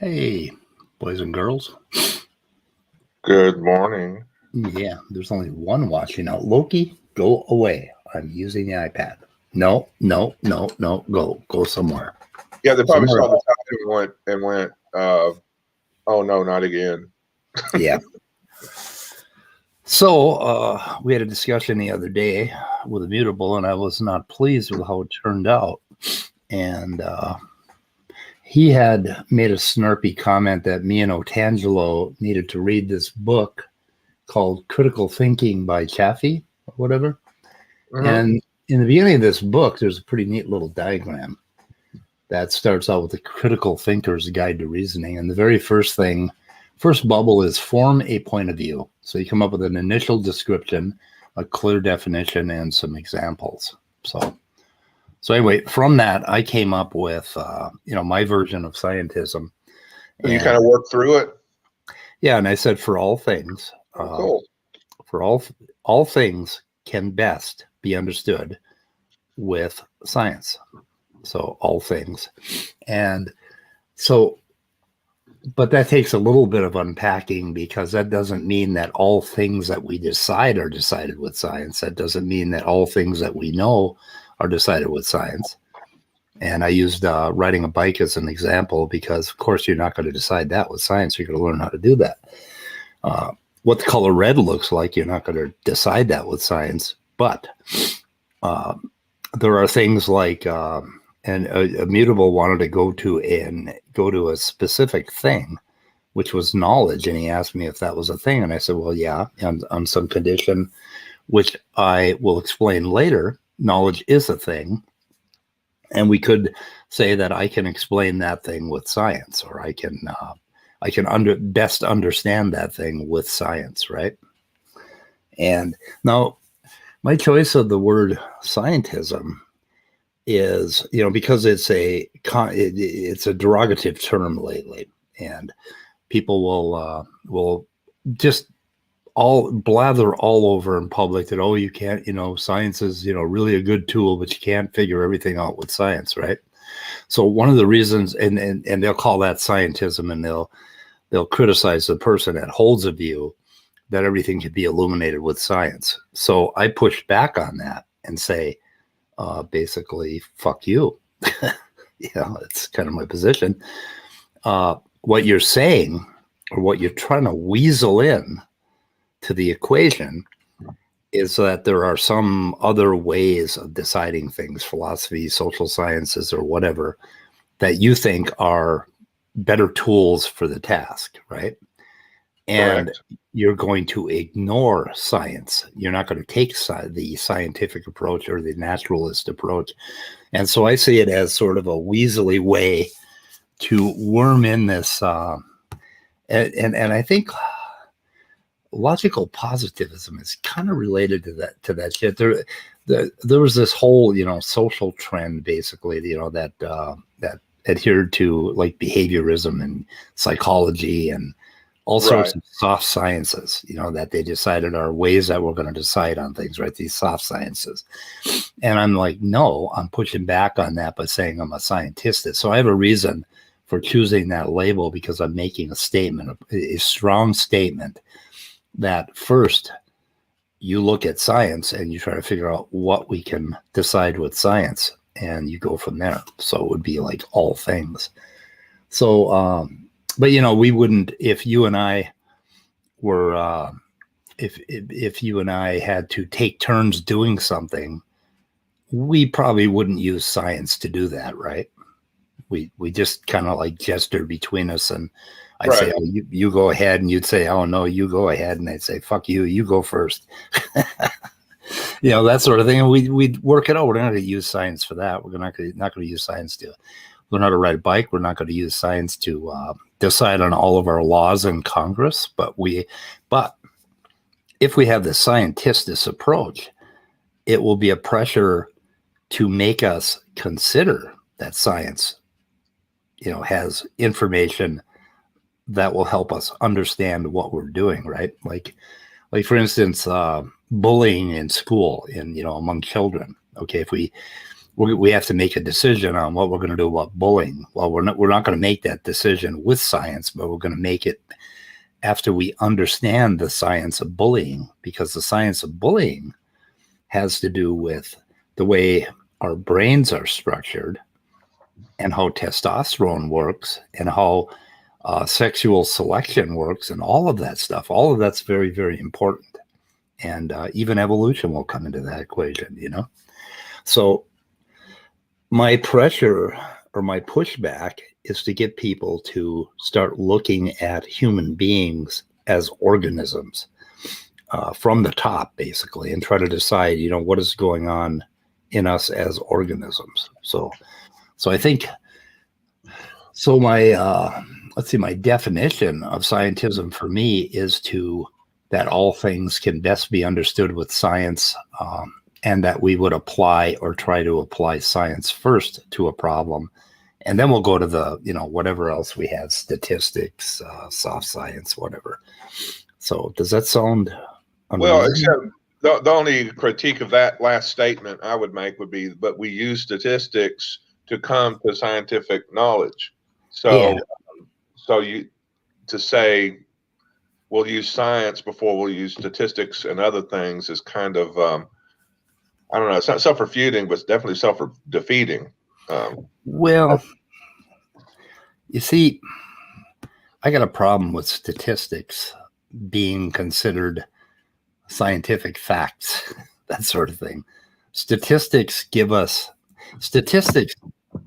Hey, boys and girls. Good morning. Yeah, there's only one watching now. Loki, go away. I'm using the iPad. No, go somewhere. Yeah, they probably Somewhere saw the time and went, oh no, not again. Yeah. So we had a discussion the other day with Immutable, and I was not pleased with how it turned out. And he had made a snarpy comment that me and Otangelo needed to read this book called Critical Thinking by Chaffee or whatever. Mm-hmm. And in the beginning of this book, there's a pretty neat little diagram that starts out with the critical thinker's guide to reasoning. And the very first bubble is form a point of view. So you come up with an initial description, a clear definition, and some examples. So anyway, from that, I came up with, my version of scientism. And you kind of worked through it? Yeah, and I said for all things, cool. For all things can best be understood with science. So all things. And so, but that takes a little bit of unpacking, because that doesn't mean that all things that we decide are decided with science. That doesn't mean that all things that we know are decided with science. And I used riding a bike as an example, because of course you're not going to decide that with science. You're going to learn how to do that. What the color red looks like, you're not going to decide that with science. But there are things like, and Immutable wanted to go to a specific thing, which was knowledge. And he asked me if that was a thing. And I said, well, yeah, on some condition, which I will explain later, knowledge is a thing. And we could say that I can explain that thing with science, or I can best understand that thing with science, right? And now my choice of the word scientism is, because it's a derogative term lately, and people will just all blather all over in public that, oh, you can't, science is, really a good tool, but you can't figure everything out with science, right? So one of the reasons, and they'll call that scientism, and they'll criticize the person that holds a view that everything can be illuminated with science. So I push back on that and say, basically, fuck you. It's kind of my position. What you're saying, or what you're trying to weasel in to the equation, is that there are some other ways of deciding things, philosophy, social sciences, or whatever, that you think are better tools for the task, right? And Correct. You're going to ignore science. You're not going to take the scientific approach or the naturalist approach. And so I see it as sort of a weaselly way to worm in this. And I think logical positivism is kind of related to that shit. There was this whole, social trend, basically, that adhered to like behaviorism and psychology and all sorts of soft sciences, that they decided are ways that we're going to decide on things, right? These soft sciences. And I'm like, no, I'm pushing back on that by saying I'm a scientist. So I have a reason for choosing that label, because I'm making a statement, a strong statement, that first you look at science and you try to figure out what we can decide with science, and you go from there. So it would be like all things. So, but we wouldn't, if you and I were, if you and I had to take turns doing something, we probably wouldn't use science to do that, right? We just kind of like gesture between us, and I'd say, oh, you go ahead, and you'd say, oh no, you go ahead, and I'd say, fuck you, you go first. That sort of thing. And we'd work it out. We're not going to use science for that. We're not going to use science to learn how to ride a bike. We're not going to use science to decide on all of our laws in Congress. But if we have the scientist's approach, it will be a pressure to make us consider that science, has information that will help us understand what we're doing, right? Like for instance, bullying in school among children. Okay, if we have to make a decision on what we're going to do about bullying. Well, we're not going to make that decision with science, but we're going to make it after we understand the science of bullying, because the science of bullying has to do with the way our brains are structured and how testosterone works and how sexual selection works and all of that stuff. All of that's very, very important. And even evolution will come into that equation, So my pressure or my pushback is to get people to start looking at human beings as organisms from the top, basically, and try to decide, what is going on in us as organisms. So I think, my definition of scientism for me is that all things can best be understood with science, and that we would apply or try to apply science first to a problem. And then we'll go to the, whatever else we have, statistics, soft science, whatever. So does that sound well, except the only critique of that last statement I would make would be, but we use statistics to come to scientific knowledge. So, to say we'll use science before we'll use statistics and other things is kind of, I don't know, it's not self-refuting, but it's definitely self-defeating. Well, you see, I got a problem with statistics being considered scientific facts, that sort of thing. Statistics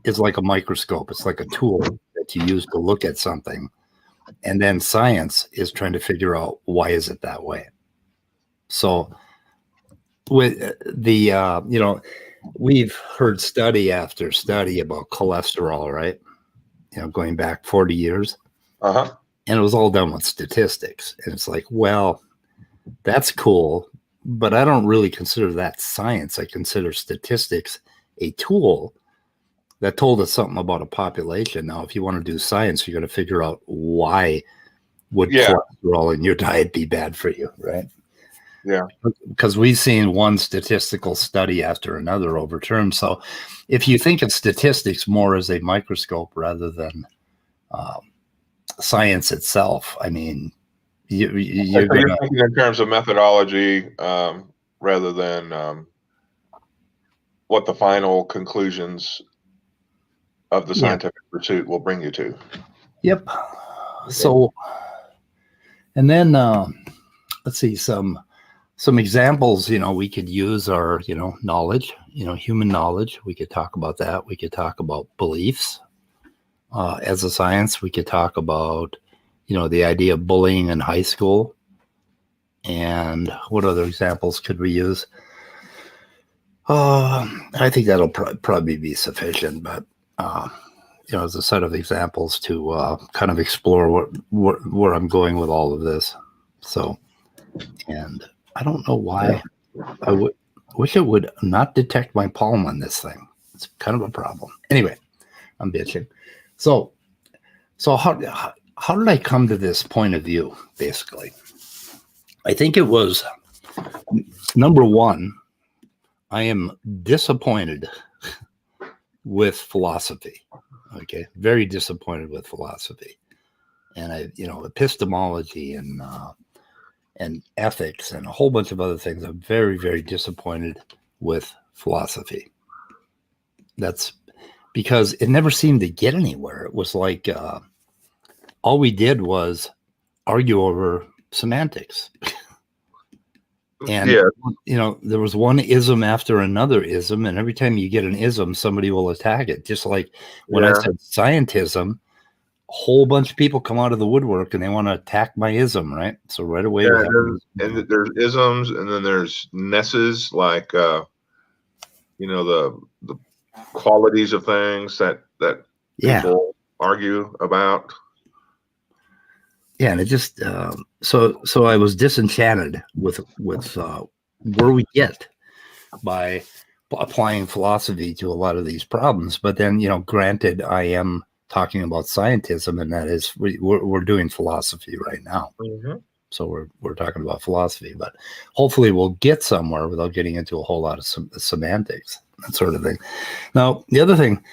is like a microscope. It's like a tool that you use to look at something. And then science is trying to figure out, why is it that way? So with the, we've heard study after study about cholesterol, right? Going back 40 years. Uh-huh. And it was all done with statistics. And it's like, well, that's cool, but I don't really consider that science. I consider statistics a tool that told us something about a population. Now, if you want to do science, you're going to figure out why would cholesterol in your diet be bad for you, right? Yeah. Because we've seen one statistical study after another overturned. So if you think of statistics more as a microscope rather than science itself, I mean, you're thinking in terms of methodology rather than what the final conclusions of the scientific pursuit will bring you to. Yep. So, and then let's see, some examples, we could use are, knowledge, human knowledge. We could talk about that. We could talk about beliefs as a science. We could talk about, the idea of bullying in high school. And what other examples could we use? I think that'll probably be sufficient, but, as a set of examples to kind of explore where I'm going with all of this. So, and I don't know why I wish it would not detect my palm on this thing. It's kind of a problem. Anyway, I'm bitching. So how did I come to this point of view, basically? I think it was, number one, I am disappointed with philosophy. Okay, very disappointed with philosophy. And epistemology and ethics and a whole bunch of other things. I'm very, very disappointed with philosophy. That's because it never seemed to get anywhere. It was like all we did was argue over semantics. And, there was one ism after another ism. And every time you get an ism, somebody will attack it. Just like when I said scientism, a whole bunch of people come out of the woodwork and they want to attack my ism, right? So right away, there's isms, and then there's nesses, like the qualities of things that Yeah. people argue about. Yeah, and it just so I was disenchanted with where we get by applying philosophy to a lot of these problems. But then, granted, I am talking about scientism, and that is we're doing philosophy right now. Mm-hmm. So we're talking about philosophy, but hopefully we'll get somewhere without getting into a whole lot of semantics, that sort of thing. Now, the other thing,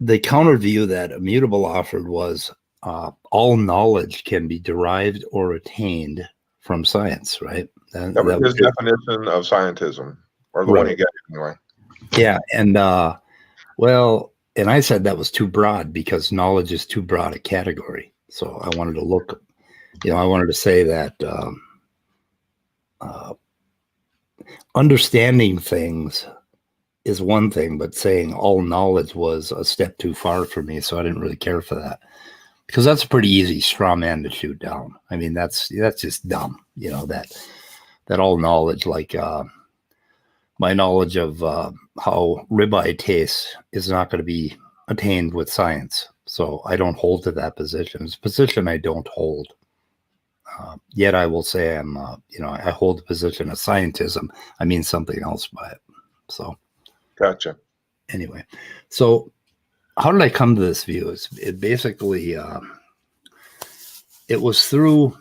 the counter view that Immutable offered was all knowledge can be derived or attained from science, right? That was his definition of scientism, or the one he got anyway. Yeah, and and I said that was too broad because knowledge is too broad a category. So I wanted to look, I wanted to say that understanding things is one thing, but saying all knowledge was a step too far for me. So I didn't really care for that, because that's a pretty easy straw man to shoot down. I mean, that's just dumb, that all knowledge, like my knowledge of how ribeye tastes is not going to be attained with science. So I don't hold to that position. It's a position I don't hold. Yet I will say I'm, I hold the position of scientism. I mean something else by it. So. Gotcha. Anyway, so how did I come to this view? It basically, it was through,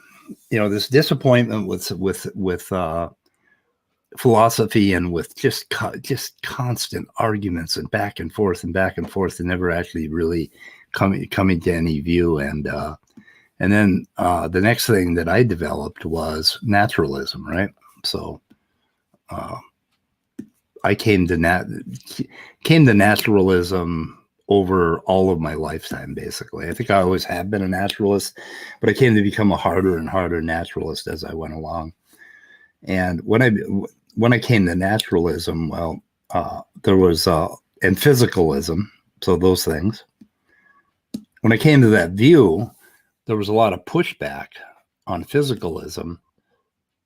this disappointment with philosophy, and with just constant arguments and back and forth and never actually really coming to any view. And then the next thing that I developed was naturalism, right? So I came to naturalism over all of my lifetime, basically. I think I always have been a naturalist, but I came to become a harder and harder naturalist as I went along. And when I came to naturalism, well, there was and physicalism, so those things. When I came to that view, there was a lot of pushback on physicalism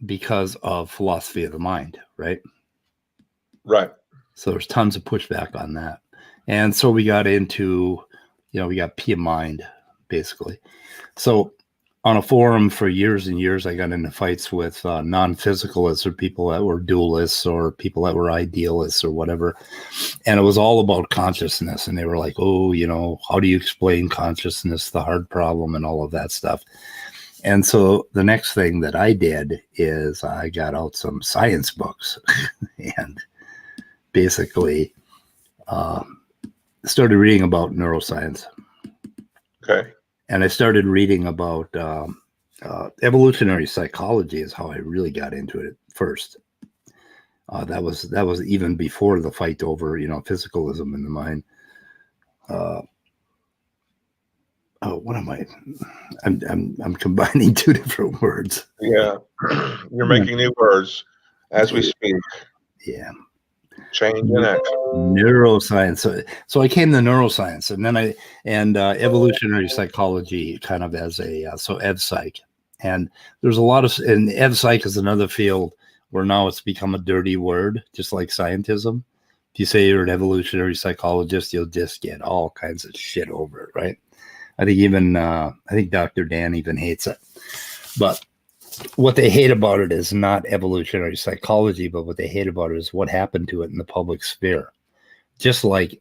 because of philosophy of the mind, right? Right. So there's tons of pushback on that. And so we got into, we got P of mind, basically. So on a forum for years and years, I got into fights with non-physicalists, or people that were dualists, or people that were idealists, or whatever. And it was all about consciousness. And they were like, oh, how do you explain consciousness, the hard problem, and all of that stuff. And so the next thing that I did is I got out some science books and basically started reading about neuroscience. Okay. And I started reading about evolutionary psychology is how I really got into it first. That was even before the fight over, physicalism in the mind. What am I? I'm combining two different words. Yeah, you're making new words as we speak. Yeah. Change in action. Neuroscience. So I came to neuroscience, and then evolutionary psychology, kind of as so EvPsych. And there's a lot of, and EvPsych is another field where now it's become a dirty word, just like scientism. If you say you're an evolutionary psychologist, you'll just get all kinds of shit over it, right? I think Dr. Dan even hates it. But what they hate about it is not evolutionary psychology, but what they hate about it is what happened to it in the public sphere. Just like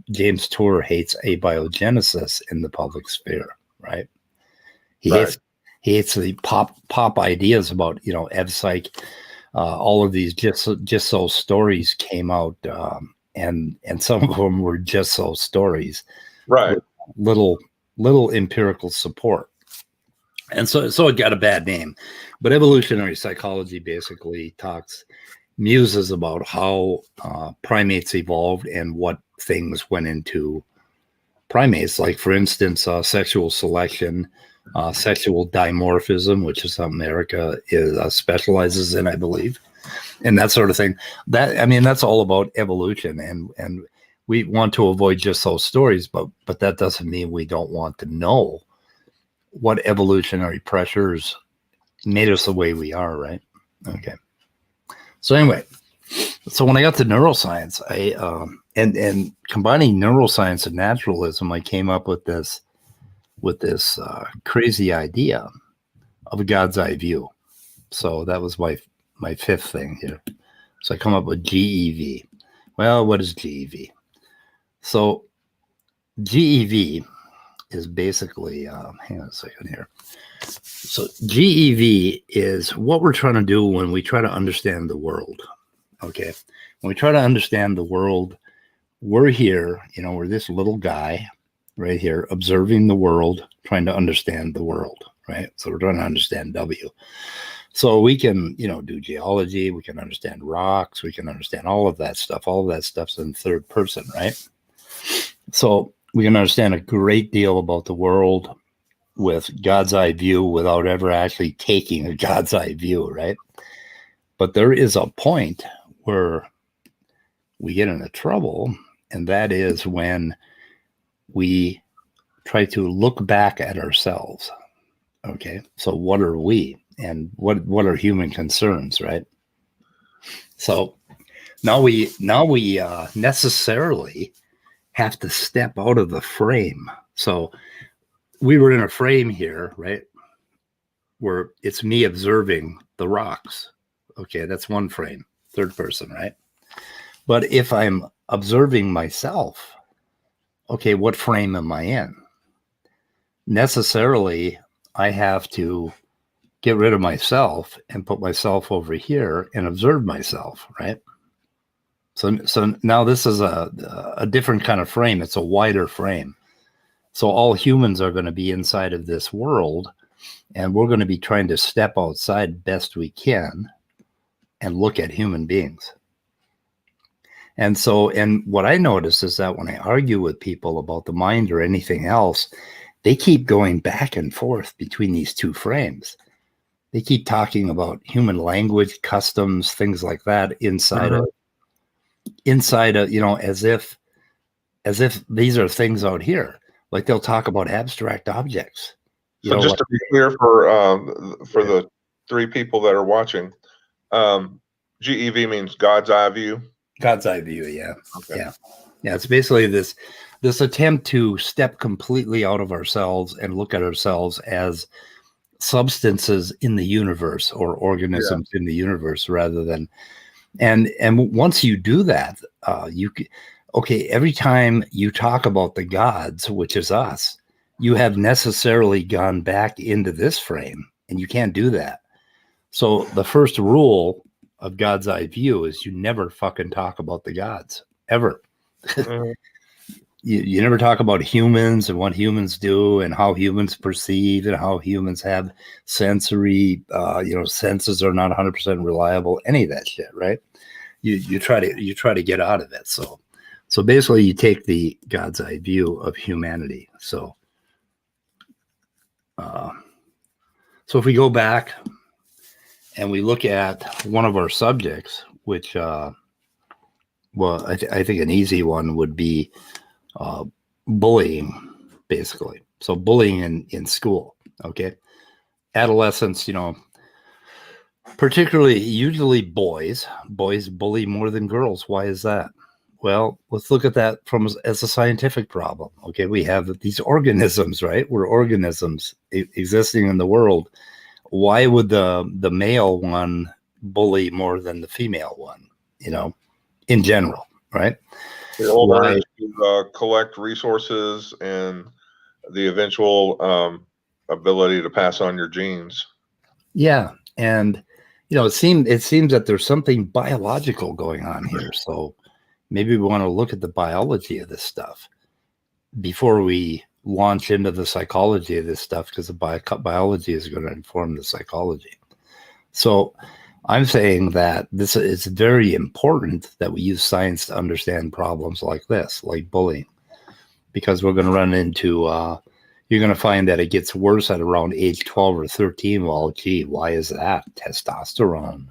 James Tour hates abiogenesis in the public sphere, right? He hates the pop ideas about, EvPsych. All of these just so stories came out, and some of them were just so stories, right? Little empirical support. And so it got a bad name. But evolutionary psychology basically muses about how primates evolved and what things went into primates. Like, for instance, sexual selection, sexual dimorphism, which is something Erica specializes in, I believe, and that sort of thing. That's all about evolution. And we want to avoid just those stories, but that doesn't mean we don't want to know what evolutionary pressures made us the way we are, right? Okay. So anyway, so when I got to neuroscience, and combining neuroscience and naturalism, I came up with this crazy idea of a God's eye view. So that was my fifth thing here. So I come up with GEV. Well, what is GEV? So GEV is basically, hang on a second here. So GEV is what we're trying to do when we try to understand the world. Okay. When we try to understand the world, we're here, we're this little guy right here observing the world, trying to understand the world, right? So we're trying to understand W. So we can, do geology, we can understand rocks, we can understand all of that stuff. All of that stuff's in third person, right? So we can understand a great deal about the world with God's eye view without ever actually taking a God's eye view, right? But there is a point where we get into trouble, and that is when we try to look back at ourselves. Okay, so what are we, and what are human concerns, right? So now we necessarily have to step out of the frame. So we were in a frame here, right, where it's me observing the rocks. Okay, that's one frame, third person, right? But if I'm observing myself, okay, what frame am I in? Necessarily, I have to get rid of myself and put myself over here and observe myself, right? So now this is a different kind of frame. It's a wider frame. So all humans are going to be inside of this world, and we're going to be trying to step outside best we can and look at human beings. And what I notice is that when I argue with people about the mind or anything else, they keep going back and forth between these two frames. They keep talking about human language, customs, things like that inside of, as if these are things out here. Like they'll talk about abstract objects. So just to be clear for the three people that are watching, GEV means God's eye view. God's eye view, yeah. Okay. Yeah. It's basically this attempt to step completely out of ourselves and look at ourselves as substances in the universe or organisms in the universe rather than, and once you do that, every time you talk about the gods, which is us, you have necessarily gone back into this frame, and you can't do that. So the first rule of God's eye view is you never fucking talk about the gods, ever. You never talk about humans and what humans do and how humans perceive and how humans have sensory, senses are not 100% reliable, any of that shit, right? You try to get out of it. So basically you take the God's eye view of humanity. So if we go back and we look at one of our subjects, which, I think an easy one would be bullying, basically. So bullying in school, okay? Adolescents, particularly usually boys bully more than girls. Why is that? Well, let's look at that as a scientific problem. Okay, we have these organisms, right? We're organisms existing in the world. Why would the male one bully more than the female one? In general, right? The older is to collect resources and the eventual ability to pass on your genes. Yeah, and it seems that there's something biological going on here. So maybe we want to look at the biology of this stuff before we launch into the psychology of this stuff, because the biology is going to inform the psychology. So I'm saying that it's very important that we use science to understand problems like this, like bullying, because we're going to run into, you're going to find that it gets worse at around age 12 or 13. Well, gee, why is that? Testosterone,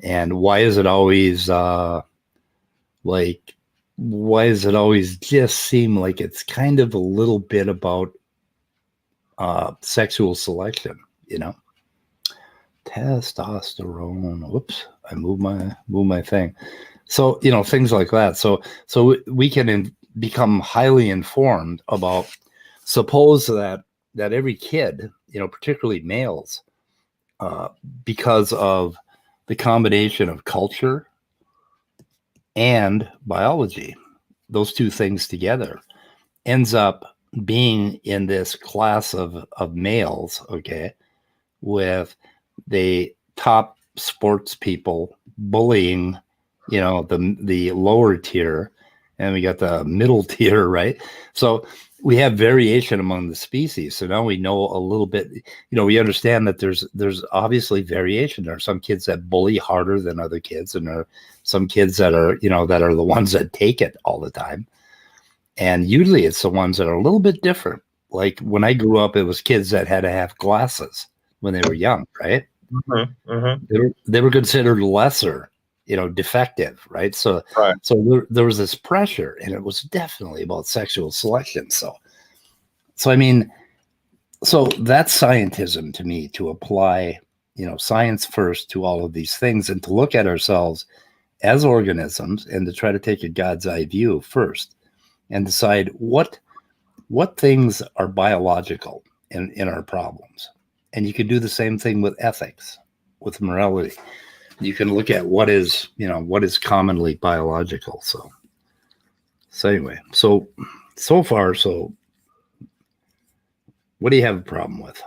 and why is it always just seem like it's kind of a little bit about sexual selection, testosterone. Whoops, I moved my thing. So, things like that. So we can become highly informed about, suppose that every kid, particularly males, because of the combination of culture and biology, those two things together, ends up being in this class of males, okay, with the top sports people bullying, the lower tier, and we got the middle tier, right? So we have variation among the species. So now we know a little bit, we understand that there's obviously variation. There are some kids that bully harder than other kids, and there are some kids that are, that are the ones that take it all the time. And usually it's the ones that are a little bit different. Like when I grew up, it was kids that had to have glasses when they were young, right? Mm-hmm. Mm-hmm. They were considered lesser, defective, right? So, Right. there was this pressure, and it was definitely about sexual selection. So I mean, so that's scientism to me, to apply, science first to all of these things, and to look at ourselves as organisms, and to try to take a God's eye view first, and decide what things are biological in our problems. And you could do the same thing with ethics, with morality. You can look at what is commonly biological. So anyway, so far, what do you have a problem with?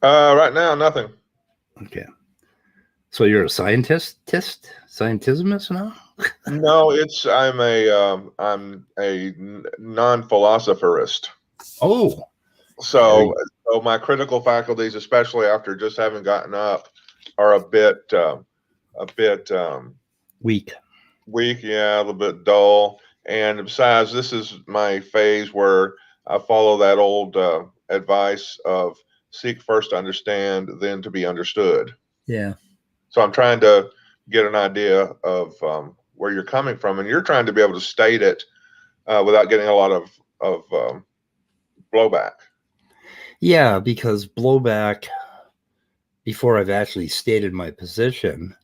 Right now, nothing. Okay. So you're a scientismist now? No, I'm a non-philosopherist. Oh. So my critical faculties, especially after just having gotten up, are a bit weak. Yeah, a little bit dull. And besides, this is my phase where I follow that old advice of seek first to understand, then to be understood. Yeah. So I'm trying to get an idea of where you're coming from, and you're trying to be able to state it without getting a lot of blowback. Yeah, because blowback before I've actually stated my position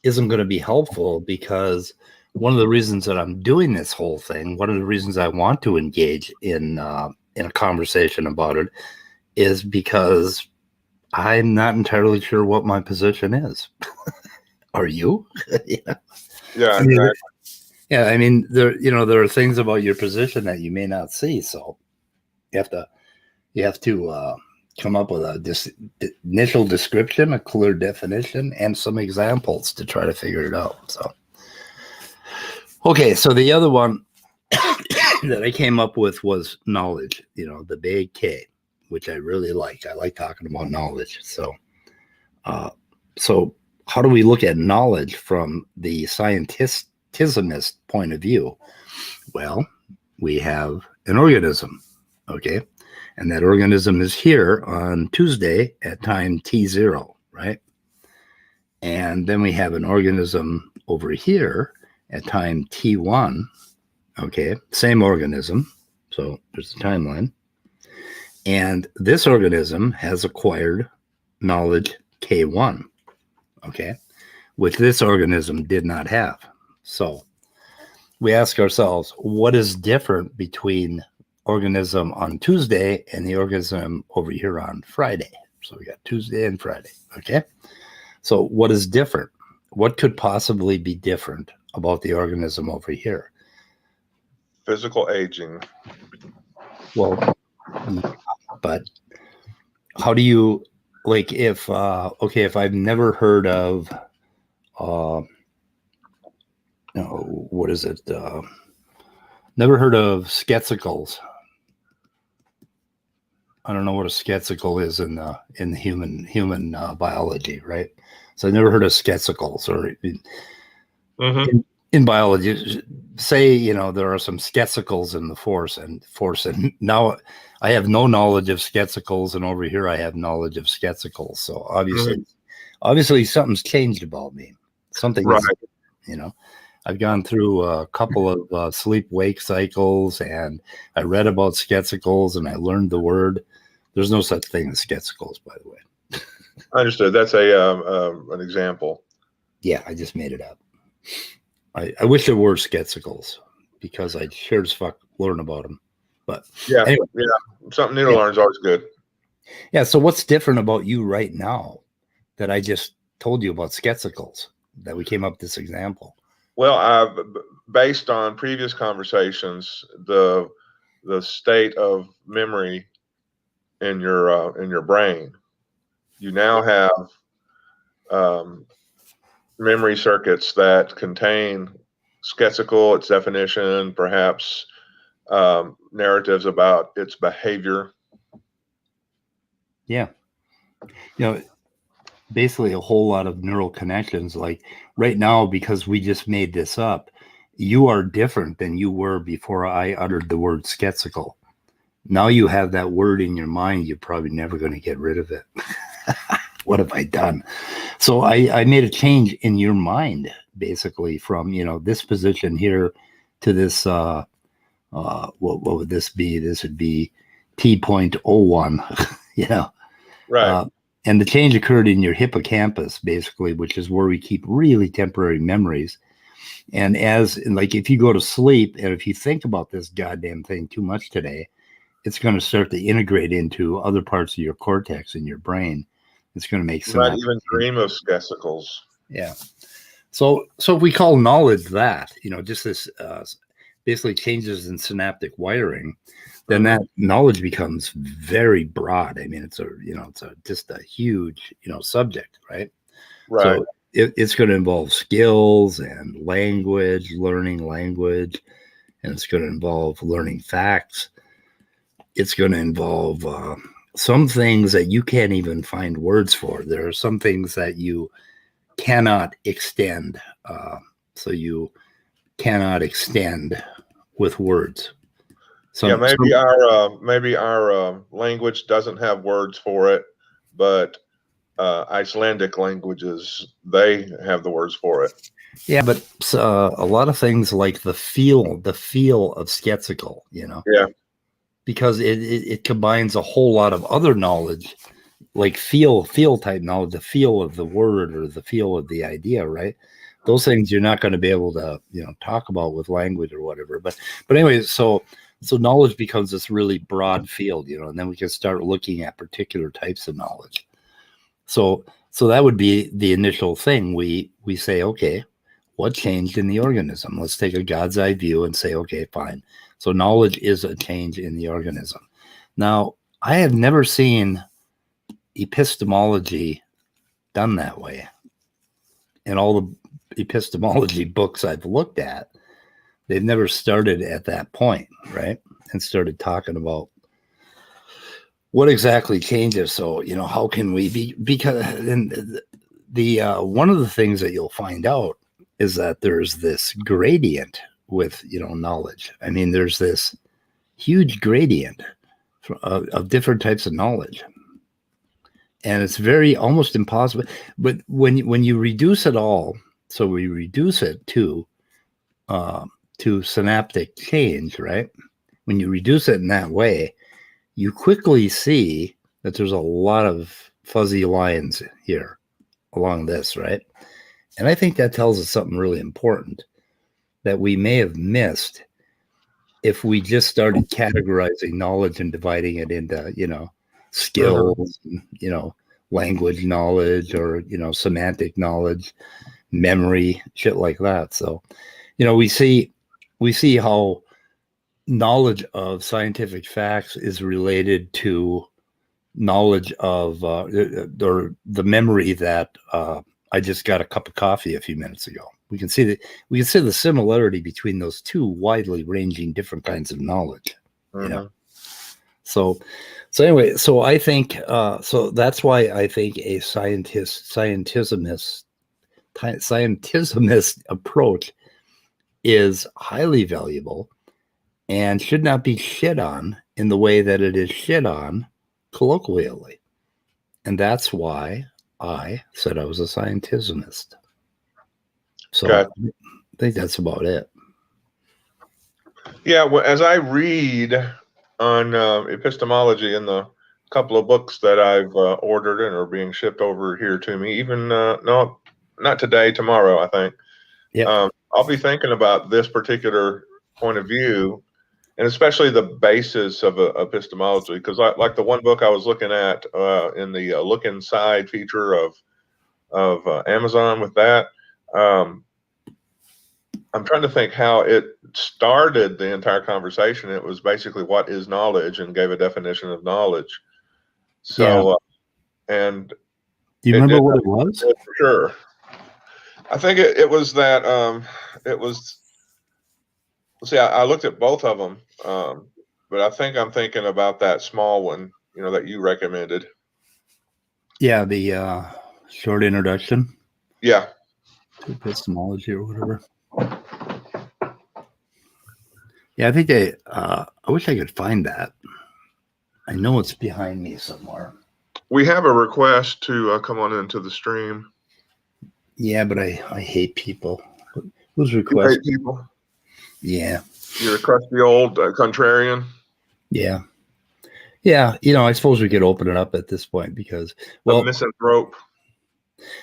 isn't going to be helpful, because one of the reasons that I'm doing this whole thing, one of the reasons I want to engage in a conversation about it, is because I'm not entirely sure what my position is. Are you? Yeah, exactly. Yeah, I mean, there are things about your position that you may not see, so you have to come up with a initial description, a clear definition, and some examples to try to figure it out. So, okay, so the other one that I came up with was knowledge, the big K, which I really like. I like talking about knowledge. So how do we look at knowledge from the scientismist point of view? Well, we have an organism, okay? And that organism is here on Tuesday at time T0, right? And then we have an organism over here at time T1, okay? Same organism. So there's the timeline. And this organism has acquired knowledge K1, okay? Which this organism did not have. So we ask ourselves, what is different between organism on Tuesday and the organism over here on Friday? So we got Tuesday and Friday, okay? So what is different? What could possibly be different about the organism over here? Physical aging. Well, but how do you, like, if I've never heard of, what is it? Never heard of schetsicles. I don't know what a sketsicle is in the human biology, right? So I never heard of schetsicles, or in biology, say, there are some schetsicles in the force, and now I have no knowledge of schetsicles, and over here I have knowledge of schetsicles. So obviously something's changed about me. Something, right? I've gone through a couple of sleep-wake cycles, and I read about schetsicles, and I learned the word. There's no such thing as schetsicles, by the way. Understood. That's an example. Yeah, I just made it up. I wish there were skepticals because I'd sure as fuck learn about them. But Yeah, anyway, yeah, something new to learn is always good. yeah. So what's different about you right now that I just told you about skepticals that we came up with this example? Well, based on previous conversations, the state of memory in your brain, you now have memory circuits that contain skeptical, its definition, perhaps narratives about its behavior. Yeah. Basically a whole lot of neural connections. Like right now, because we just made this up, you are different than you were before I uttered the word skeptical. Now you have that word in your mind, you're probably never going to get rid of it. What have I done? So I made a change in your mind, basically, from this position here to this. What would this be? This would be T.01. Right. And the change occurred in your hippocampus, basically, which is where we keep really temporary memories. And if you go to sleep and if you think about this goddamn thing too much today, it's going to start to integrate into other parts of your cortex in your brain. It's going to make sense. Not even dream of skepticals. Yeah. So if we call knowledge that, just this basically changes in synaptic wiring, then that knowledge becomes very broad. I mean, it's just a huge, subject, right? Right. So it's going to involve skills and language, learning language, and it's going to involve learning facts. It's going to involve some things that you can't even find words for. There are some things that you cannot extend. So you cannot extend with words. Maybe our language doesn't have words for it, but Icelandic languages, they have the words for it. Yeah, but a lot of things like the feel of skeptical, Yeah, because it combines a whole lot of other knowledge, like feel type knowledge, the feel of the word or the feel of the idea, right? Those things you're not going to be able to talk about with language or whatever. But anyway, so knowledge becomes this really broad field, and then we can start looking at particular types of knowledge. So that would be the initial thing. We say, okay, what changed in the organism? Let's take a God's eye view and say, okay, fine. So knowledge is a change in the organism. Now, I have never seen epistemology done that way. And all the epistemology books I've looked at, they've never started at that point, right? And started talking about what exactly changes. So, how can we be, because the one of the things that you'll find out is that there's this gradient with, knowledge. I mean, there's this huge gradient of different types of knowledge. And it's very almost impossible. But when you reduce it all, so we reduce it to synaptic change, right? When you reduce it in that way, you quickly see that there's a lot of fuzzy lines here along this, right? And I think that tells us something really important that we may have missed if we just started categorizing knowledge and dividing it into, skills, language knowledge or, semantic knowledge, memory, shit like that. So, we see how knowledge of scientific facts is related to knowledge of or the memory that I just got a cup of coffee a few minutes ago. We can see the similarity between those two widely ranging different kinds of knowledge. So anyway, so I think so that's why I think a scientismist approach is highly valuable and should not be shit on in the way that it is shit on colloquially. And that's why I said I was a scientismist. So I think that's about it. Yeah, well, as I read on epistemology in the couple of books that I've ordered and are being shipped over here to me, even no, not today, tomorrow, I think. Yeah. I'll be thinking about this particular point of view, and especially the basis of epistemology, because like the one book I was looking at in the Look Inside feature of Amazon with that. I'm trying to think how it started the entire conversation. It was basically what is knowledge, and gave a definition of knowledge. So, and do you remember what it was? For sure. I think it was that it was. See, I looked at both of them, but I think I'm thinking about that small one, that you recommended. Yeah, the short introduction. Yeah. To epistemology or whatever. Yeah, I think I wish I could find that. I know it's behind me somewhere. We have a request to come on into the stream. Yeah, but I hate people. Who's requesting? You hate people? Yeah. You're a crusty old contrarian? Yeah. Yeah, I suppose we could open it up at this point because, well, a misanthrope.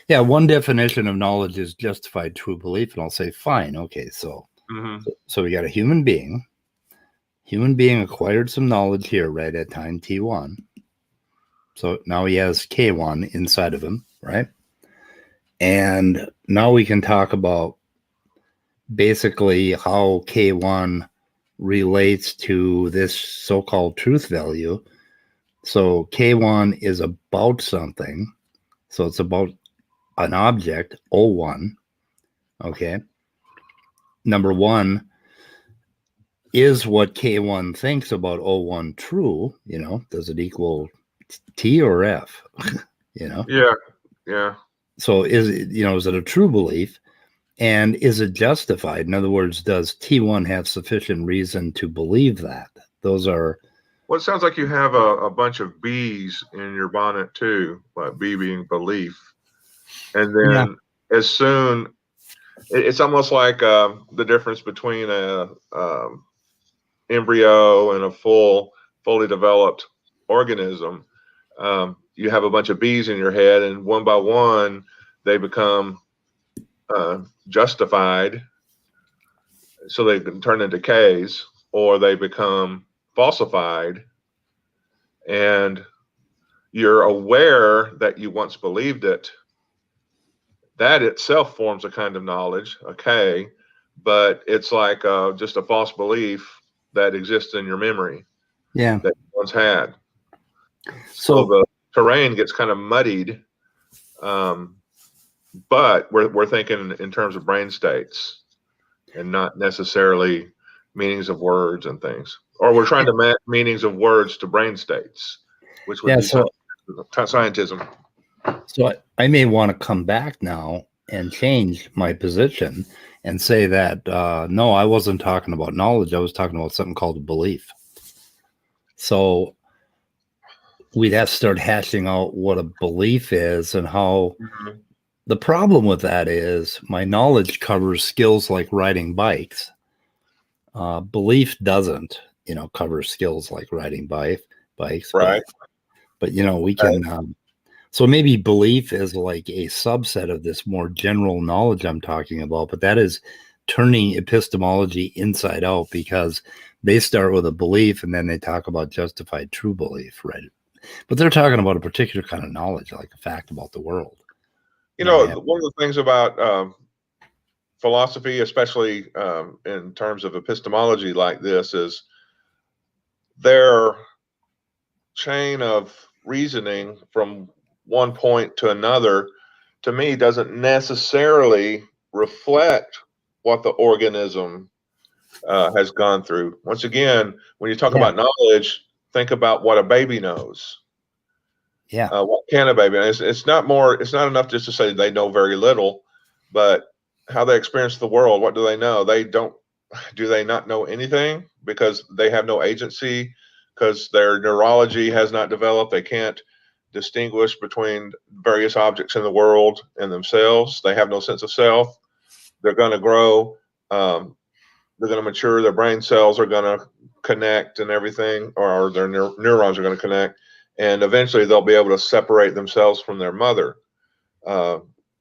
Yeah, one definition of knowledge is justified true belief, and I'll say, fine, okay, so we got a human being. Human being acquired some knowledge here, right, at time T1. So now he has K1 inside of him, right? And now we can talk about basically how K1 relates to this so-called truth value. So K1 is about something. So it's about an object, O1. Okay. Number one, is what K1 thinks about O1 true? Does it equal T or F? Yeah. So is it, is it a true belief? And is it justified? In other words, does T1 have sufficient reason to believe that? Those are. Well, it sounds like you have a bunch of B's in your bonnet too, like B being belief. And then as soon, it's almost like the difference between a embryo and a fully developed organism. You have a bunch of B's in your head, and one by one, they become justified. So they can turn into K's, or they become falsified. And you're aware that you once believed it. That itself forms a kind of knowledge, a K, but it's like just a false belief that exists in your memory. Yeah. That you once had. So the terrain gets kind of muddied, but we're thinking in terms of brain states and not necessarily meanings of words and things. Or we're trying to match meanings of words to brain states, which would be scientism. So I may want to come back now and change my position and say that, no, I wasn't talking about knowledge. I was talking about something called a belief. So we'd have to start hashing out what a belief is and how. The problem with that is my knowledge covers skills like riding bikes. Belief doesn't, cover skills like riding bikes. Right. But we can. So maybe belief is like a subset of this more general knowledge I'm talking about, but that is turning epistemology inside out because they start with a belief and then they talk about justified true belief, right? But they're talking about a particular kind of knowledge, like a fact about the world. One of the things about philosophy, especially in terms of epistemology like this, is their chain of reasoning from one point to another, to me, doesn't necessarily reflect what the organism has gone through. Once again, when you talk about knowledge, think about what a baby knows. Yeah. What can a baby? It's not enough just to say they know very little, but how they experience the world. What do they know? Do they not know anything because they have no agency, because their neurology has not developed? They can't distinguish between various objects in the world and themselves. They have no sense of self. They're going to grow. They're going to mature. Their brain cells are going to connect and everything, or their neurons are going to connect. And eventually they'll be able to separate themselves from their mother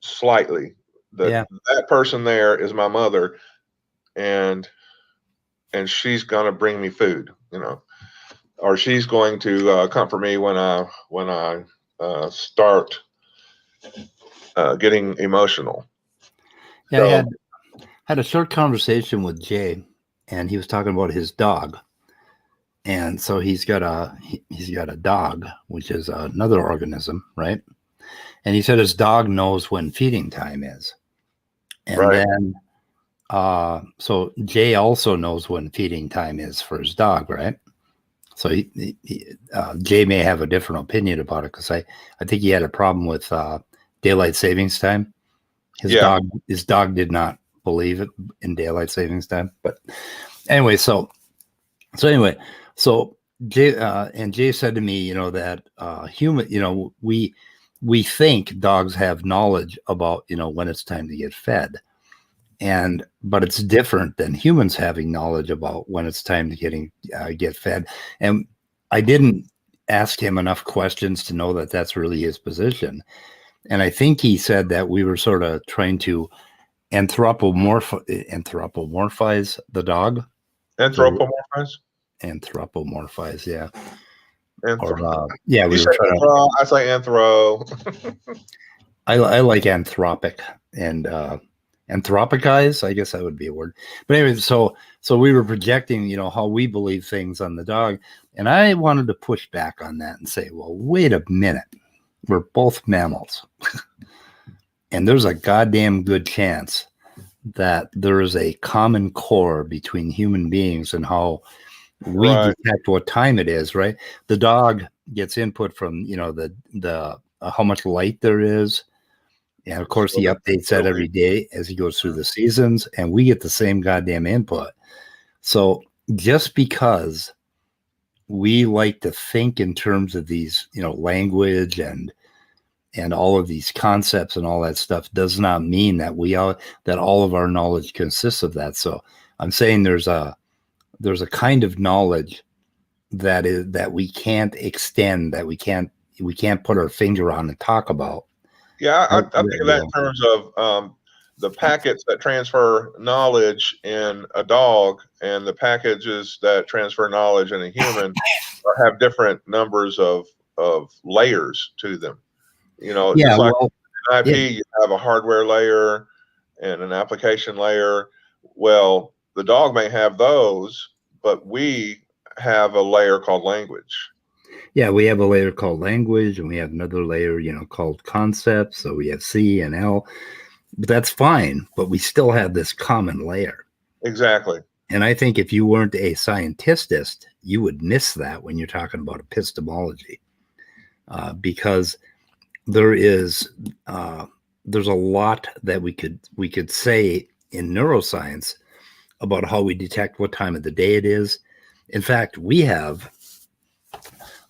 slightly. that person there is my mother, and she's gonna bring me food, or she's going to comfort me when I start getting emotional. Yeah, I had a short conversation with Jay, and he was talking about his dog. And so he's got a dog, which is another organism, right? And he said his dog knows when feeding time is. And right. then so Jay also knows when feeding time is for his dog, right? So Jay may have a different opinion about it, because I think he had a problem with daylight savings time. His dog did not believe it in daylight savings time. But anyway, so Jay and Jay said to me, that human, we think dogs have knowledge about, when it's time to get fed. But it's different than humans having knowledge about when it's time to get fed. And I didn't ask him enough questions to know that that's really his position. And I think he said that we were sort of trying to anthropomorphize the dog. Anthropomorphize, yeah. We were trying to. I say anthro. I like anthropic and anthropicize. I guess that would be a word. But anyway, so we were projecting, how we believe things on the dog, and I wanted to push back on that and say, well, wait a minute, we're both mammals, and there's a goddamn good chance that there is a common core between human beings and how we detect what time it is, right? The dog gets input from, the how much light there is. And of course, he updates that every day as he goes through the seasons, and we get the same goddamn input. So just because we like to think in terms of these, language and all of these concepts and all that stuff does not mean that that all of our knowledge consists of that. So I'm saying there's a kind of knowledge that we can't extend, that we can't put our finger on and talk about. Yeah, I think of that in terms of the packets that transfer knowledge in a dog and the packages that transfer knowledge in a human have different numbers of layers to them. Just like in IP, you have a hardware layer and an application layer. Well, the dog may have those, but we have a layer called language. Yeah, we have a layer called language, and we have another layer, called concepts. So we have C and L. But that's fine, but we still have this common layer. Exactly. And I think if you weren't a scientist, you would miss that when you're talking about epistemology, because there's a lot that we could say in neuroscience about how we detect what time of the day it is. In fact, we have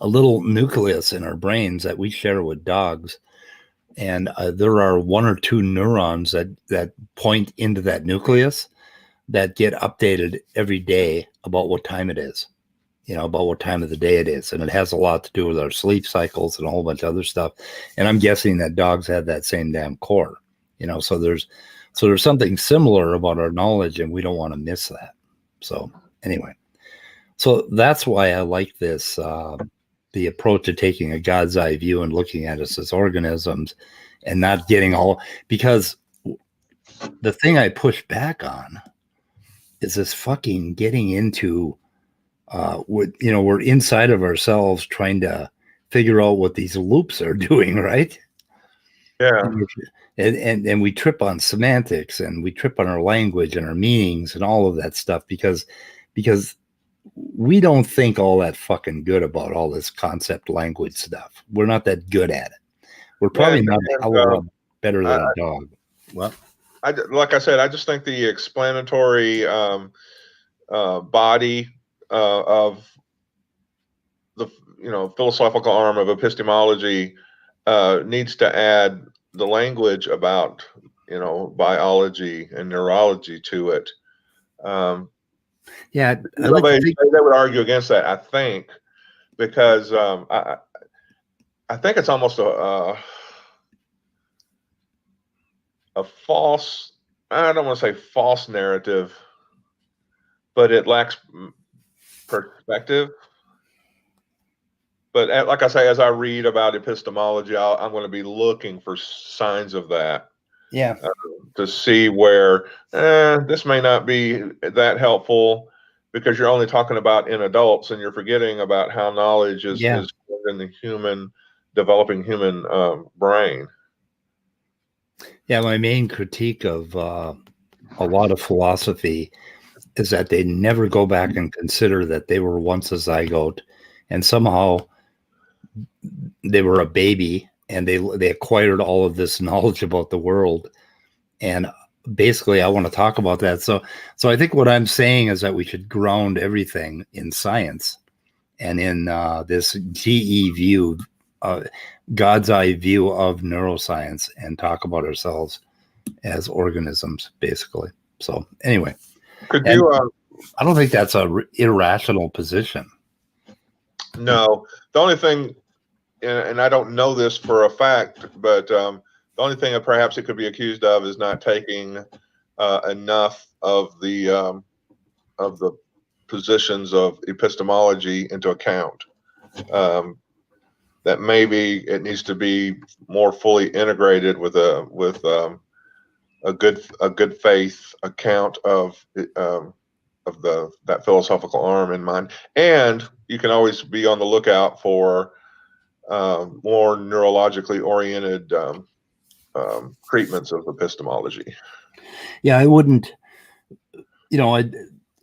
a little nucleus in our brains that we share with dogs, and there are 1 or 2 neurons that point into that nucleus that get updated every day about what time it is, about what time of the day it is. And it has a lot to do with our sleep cycles and a whole bunch of other stuff. And I'm guessing that dogs have that same damn core, so there's something similar about our knowledge, and we don't want to miss that. So anyway, so that's why I like this, the approach of taking a God's eye view and looking at us as organisms and not getting because the thing I push back on is this fucking getting into, we're inside of ourselves trying to figure out what these loops are doing, right? Yeah. And we trip on semantics, and we trip on our language and our meanings and all of that stuff because we don't think all that fucking good about all this concept language stuff. We're not that good at it. We're probably not a hell of a lot better than a dog. Well, like I said, I just think the explanatory body of the philosophical arm of epistemology needs to add the language about biology and neurology to it. Yeah, they would argue against that, I think, because I think it's almost a a false, I don't want to say false narrative, but it lacks perspective. But like I say, as I read about epistemology, I'm going to be looking for signs of that. Yeah. To see where this may not be that helpful because you're only talking about in adults and you're forgetting about how knowledge is in the developing human brain. Yeah, my main critique of a lot of philosophy is that they never go back and consider that they were once a zygote and somehow they were a baby and they acquired all of this knowledge about the world. And basically I want to talk about that. So I think what I'm saying is that we should ground everything in science and in this GE view, God's eye view of neuroscience, and talk about ourselves as organisms, basically. So anyway, could you? I don't think that's a irrational position. No, the only thing, and I don't know this for a fact, but the only thing that perhaps it could be accused of is not taking enough of the positions of epistemology into account. That maybe it needs to be more fully integrated with a good faith account of that philosophical arm in mind. And you can always be on the lookout for more neurologically oriented treatments of epistemology. Yeah, I wouldn't,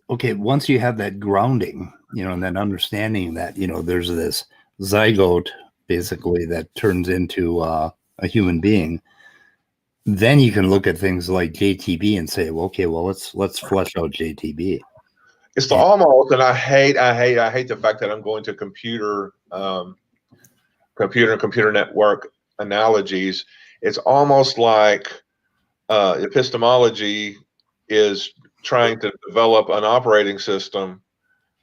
okay, once you have that grounding, and that understanding that, there's this zygote basically that turns into a human being, then you can look at things like JTB and say, well, okay, well, let's flesh out JTB. It's almost, and I hate the fact that I'm going to computer and computer network analogies. It's almost like epistemology is trying to develop an operating system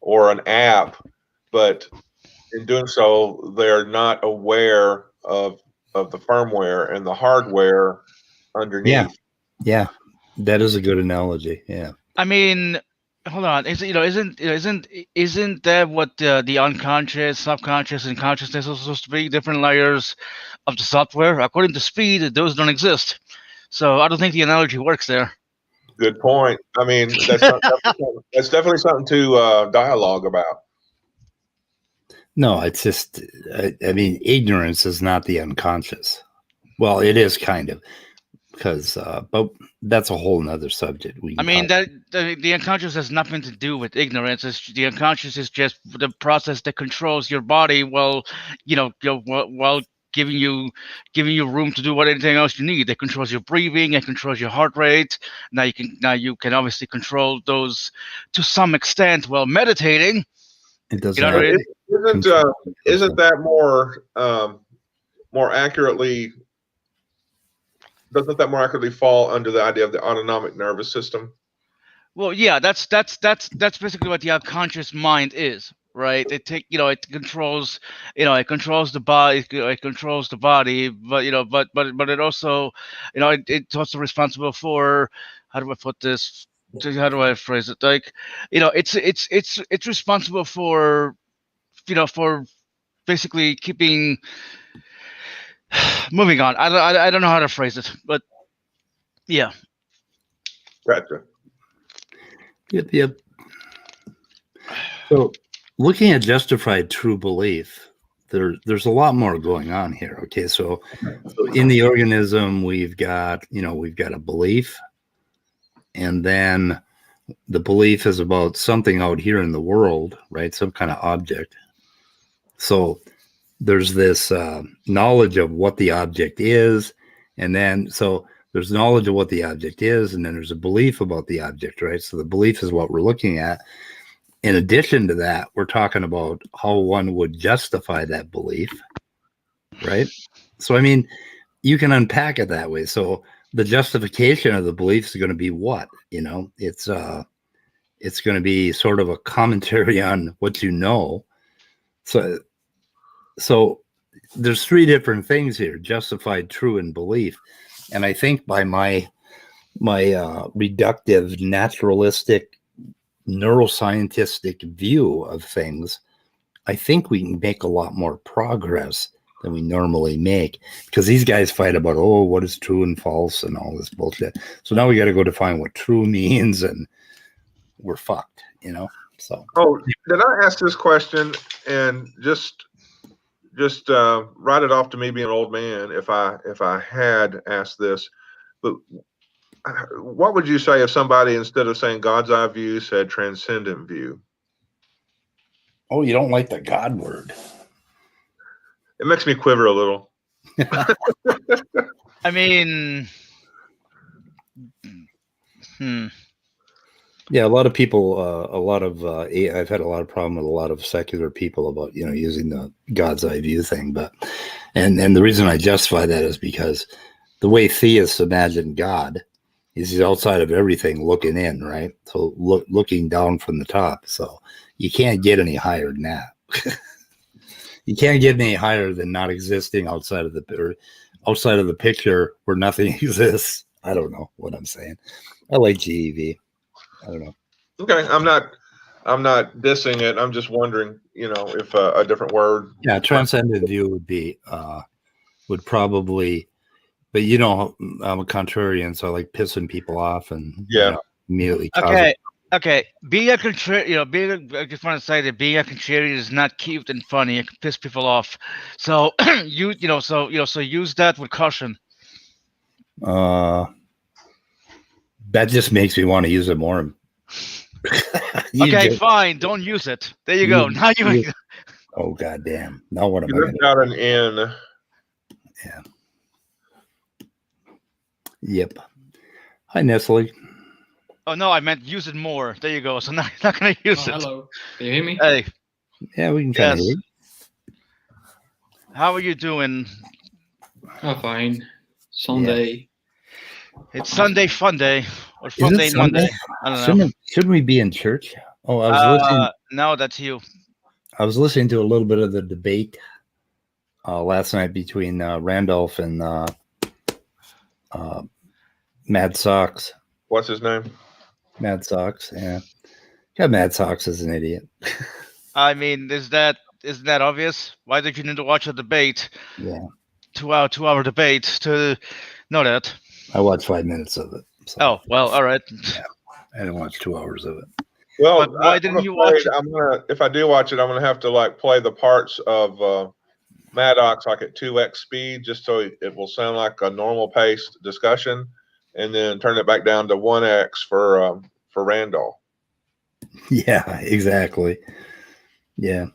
or an app, but in doing so, they're not aware of the firmware and the hardware underneath. Yeah, that is a good analogy. Yeah. I mean, hold on. Isn't that what the unconscious, subconscious, and consciousness are supposed to be? Different layers of the software. According to Speed, those don't exist. So I don't think the analogy works there. Good point. I mean, that's definitely something to dialogue about. No, it's just, I mean, ignorance is not the unconscious. Well, it is kind of, because, but that's a whole nother subject. The unconscious has nothing to do with ignorance. The unconscious is just the process that controls your body while giving you room to do anything else you need. It controls your breathing. It controls your heart rate. Now you can obviously control those to some extent while meditating. It doesn't. Isn't that more accurately? Doesn't that more accurately fall under the idea of the autonomic nervous system? Well, yeah, that's basically what the unconscious mind is, right? It controls the body, it controls the body, but it also, it's also responsible for, how do I put this? How do I phrase it? Like, it's responsible for, for basically keeping. Moving on. I don't know how to phrase it, but yeah. Gotcha. Yep. So, looking at justified true belief, there's a lot more going on here. Okay, so in the organism, we've got a belief, and then the belief is about something out here in the world, right? Some kind of object. So there's this knowledge of what the object is, and then so there's knowledge of what the object is, and then there's a belief about the object, right? So the belief is what we're looking at. In addition to that, we're talking about how one would justify that belief, right? So, I mean, you can unpack it that way. So the justification of the belief is going to be what? It's going to be sort of a commentary on what you know. So there's three different things here: justified, true, and belief. And I think by my reductive, naturalistic, neuroscientistic view of things, I think we can make a lot more progress than we normally make, because these guys fight about, oh, what is true and false and all this bullshit. So now we got to go define what true means, and we're fucked, you know? So. Oh, did I ask this question and just write it off to me being an old man if I had asked this? But what would you say if somebody, instead of saying God's eye view, said transcendent view? Oh, you don't like the God word? It makes me quiver a little. I mean, Yeah, a lot of people, I've had a lot of problem with a lot of secular people about, you know, using the God's eye view thing, but, and the reason I justify that is because the way theists imagine God is he's outside of everything looking in, right? So looking down from the top. So you can't get any higher than that. You can't get any higher than not existing outside of the picture where nothing exists. I don't know what I'm saying. I like GEV. I don't know. Okay, I'm not dissing it. I'm just wondering, you know, if a different word. Yeah, transcendent view would be would probably, but you know, I'm a contrarian, so I like pissing people off and Yeah, you know, immediately. Okay. Being a contrarian, I just want to say that being a contrarian is not cute and funny. It can piss people off. So so use that with caution. That just makes me want to use it more. Okay, fine. Don't use it. There you go. Now you. Oh goddamn! Now what am you I? left out an N. Yeah. Yep. Hi, Nestle. Oh no, I meant use it more. There you go. So now you're not gonna use it. Hello. Can you hear me? Hey, Yeah, we can kind of Yes. hear. how are you doing? Oh, fine. Sunday. It's Sunday Fun Day or Fun Day Monday. I don't know. Shouldn't we be in church? Oh, I was listening. No, that's you. I was listening to a little bit of the debate last night between Randolph and Mad Sox. What's his name? Mad Sox, yeah. Yeah, Mad Sox is an idiot. I mean, isn't that obvious? Why did you need to watch a debate? Yeah, 2-hour debate to know that? I watched 5 minutes of it. So Oh well, all right. I didn't watch 2 hours of it. Well, But why didn't you watch it? If I do watch it, I'm gonna have to like play the parts of Maddox like at 2x speed, just so it will sound like a normal paced discussion, and then turn it back down to 1x for Randall. Yeah, exactly. Yeah.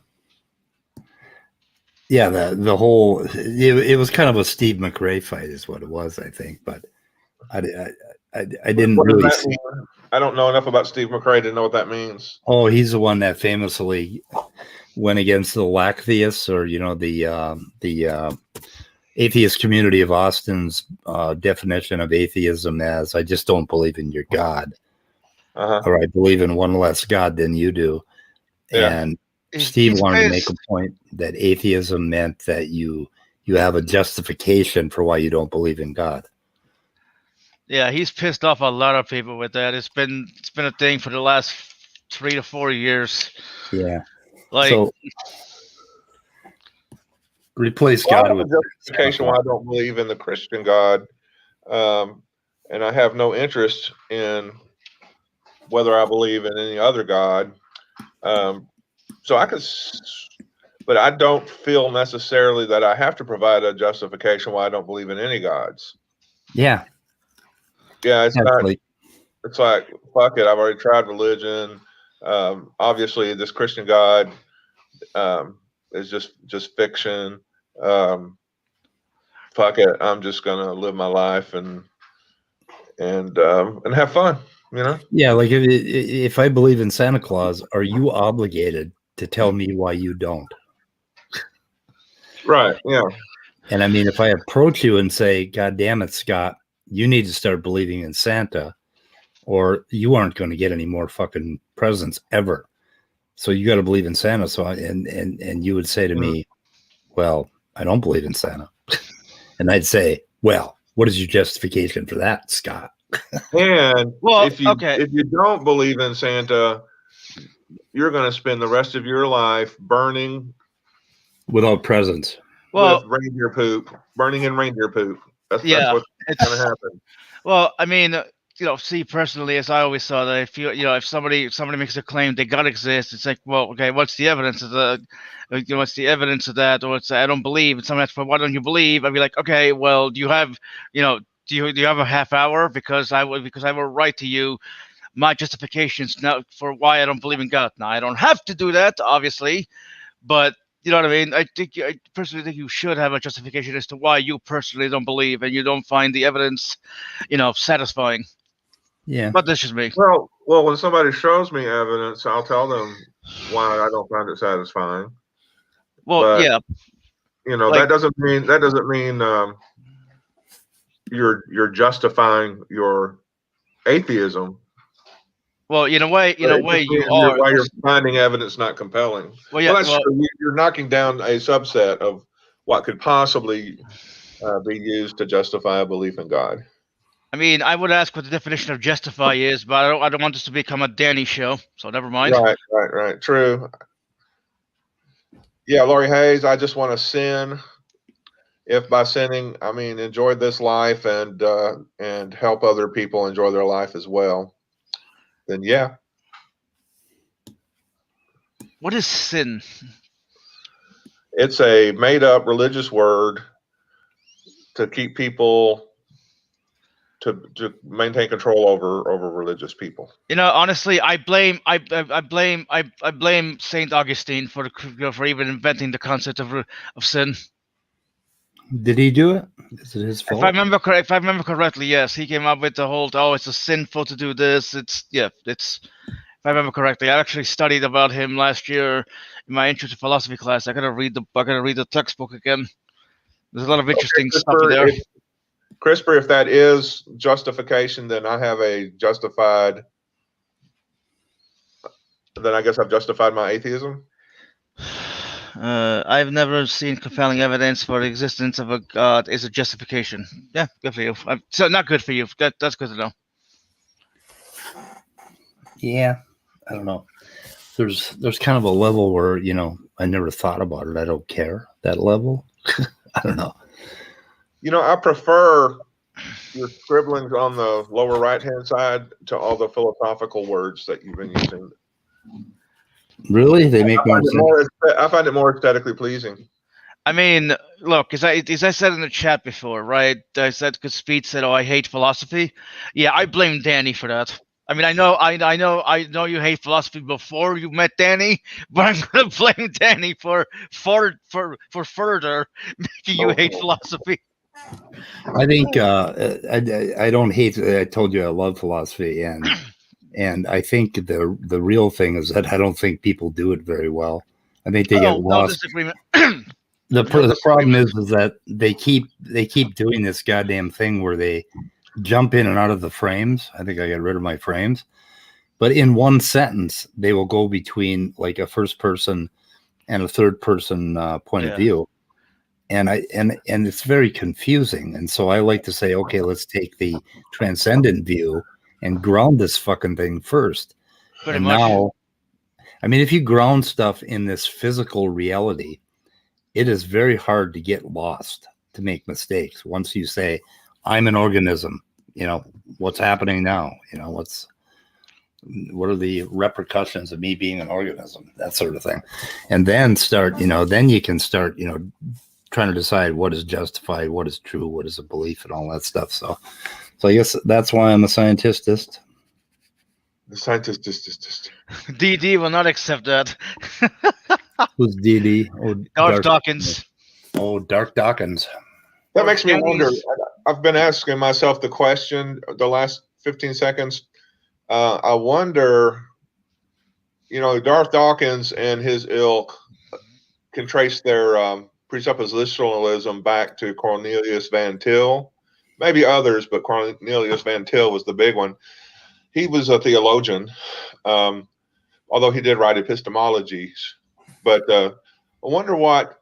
Yeah, the whole it was kind of a Steve McRae fight is what it was, I think, but I didn't What does really that see. mean? I don't know enough about Steve McRae to know what that means. Oh, he's the one that famously went against the lack theists, or you know, the atheist community of Austin's definition of atheism as I just don't believe in your God, or I believe in one less God than you do. Yeah. And He's Steve wanted to make pissed. a point that atheism meant that you have a justification for why you don't believe in God. Yeah, he's pissed off a lot of people with that. It's been a thing for the last 3 to 4 years. Yeah. Like, So replace Well, I God have with a justification why I don't believe in the Christian God, and I have no interest in whether I believe in any other God. So I could, but I don't feel necessarily that I have to provide a justification why I don't believe in any gods. yeah. Yeah, it's not. Actually, It's like fuck it. I've already tried religion. Obviously, this Christian God is just fiction. Fuck it. I'm just gonna live my life and have fun. You know. yeah, like if I believe in Santa Claus, are you obligated to tell me why you don't? Right. Yeah. And I mean, if I approach you and say, God damn it, Scott, you need to start believing in Santa, or you aren't going to get any more fucking presents ever. So you got to believe in Santa. So and you would say to me, well, I don't believe in Santa. And I'd say, well, What is your justification for that, Scott? And Well, if you okay. if you don't believe in Santa, you're going to spend the rest of your life burning Without presents. Well, with reindeer poop, burning in reindeer poop. That's yeah, what's it's going to happen. well. I mean, see, personally, as I always saw that, if if somebody makes a claim they gotta exist, it's like, well, okay, what's the evidence of the, what's the evidence of that, or it's I don't believe. And someone asks, well, why don't you believe? I'd be like, okay, well, do you have, do you have a half hour? Because I will write to you my justifications now for why I don't believe in God. Now I don't have to do that, obviously, but you know what I mean. I personally think you should have a justification as to why you personally don't believe and you don't find the evidence, satisfying. Yeah. But that's just me. Well, when somebody shows me evidence, I'll tell them why I don't find it satisfying. Well, But, yeah. That doesn't mean you're justifying your atheism. Well, in a way, you are. Why you're finding evidence not compelling. Well, yeah. That's true. You're knocking down a subset of what could possibly be used to justify a belief in God. I mean, I would ask what the definition of justify is, but I don't want this to become a Danny show, so never mind. Right. True. Yeah, Laurie Hayes, I just want to sin. If by sinning, I mean enjoy this life and help other people enjoy their life as well, then yeah. What is sin? It's a made-up religious word to keep people to maintain control over religious people. Honestly, I blame Saint Augustine for even inventing the concept of sin. Did he do it? Is it his fault? If I remember correctly, yes, he came up with the whole it's a sinful to do this. It's if I remember correctly. I actually studied about him last year in my intro to philosophy class. I gotta read the textbook again. There's a lot of interesting stuff in there. CRISPR, if that is justification, then I have a justified. Then I guess I've justified my atheism. I've never seen compelling evidence for the existence of a God is a justification. Yeah, good for you. So not good for you. That's good to know. Yeah, I don't know. There's kind of a level where I never thought about it. I don't care that level. I don't know. I prefer your scribblings on the lower right-hand side to all the philosophical words that you've been using. Really? They make more sense. I find it more aesthetically pleasing. I mean, look, as I said in the chat before, right? I said because Speed said, "Oh, I hate philosophy." Yeah, I blame Danny for that. I mean, I know you hate philosophy before you met Danny, but I'm gonna blame Danny for further making you hate philosophy. I think I don't hate. I told you I love philosophy, and I think the real thing is that I don't think people do it very well. I think they get lost. No disagreement. The problem is that they keep doing this goddamn thing where they jump in and out of the frames. I think I got rid of my frames, but in one sentence they will go between like a first person and a third person point of view. And it's very confusing. And so I like to say, okay, let's take the transcendent view and ground this fucking thing first. Pretty much. Now, I mean, if you ground stuff in this physical reality, it is very hard to get lost, to make mistakes. Once you say, I'm an organism, what's happening now? What are the repercussions of me being an organism? That sort of thing. And then then you can start, trying to decide what is justified, what is true, what is a belief, and all that stuff. So I guess that's why I'm a scientist. The scientist. DD will not accept that. Who's DD? Oh, Darth Dawkins. Oh, Dark Dawkins. That makes me wonder. I've been asking myself the question the last 15 seconds. I wonder, Darth Dawkins and his ilk can trace their presuppositionalism back to Cornelius Van Til, maybe others, but Cornelius Van Til was the big one. He was a theologian, although he did write epistemologies. But I wonder what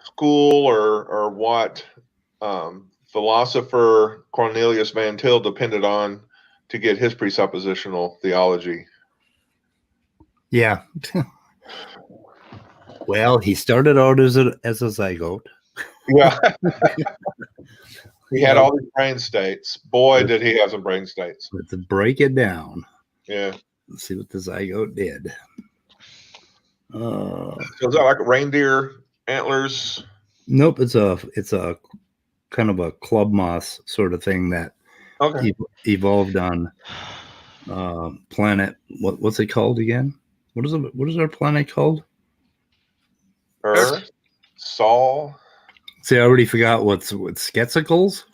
school or what philosopher Cornelius Van Til depended on to get his presuppositional theology. Yeah. Well, he started out as a zygote. Yeah. He had all these brain states. Boy, did he have some brain states. But to break it down, Yeah. let's see what the zygote did. So is that like reindeer antlers? Nope, it's a kind of a club moss sort of thing that Okay. evolved on planet. What's it called again? What is our planet called? Earth. Sol. See, I already forgot what's Sketsicles.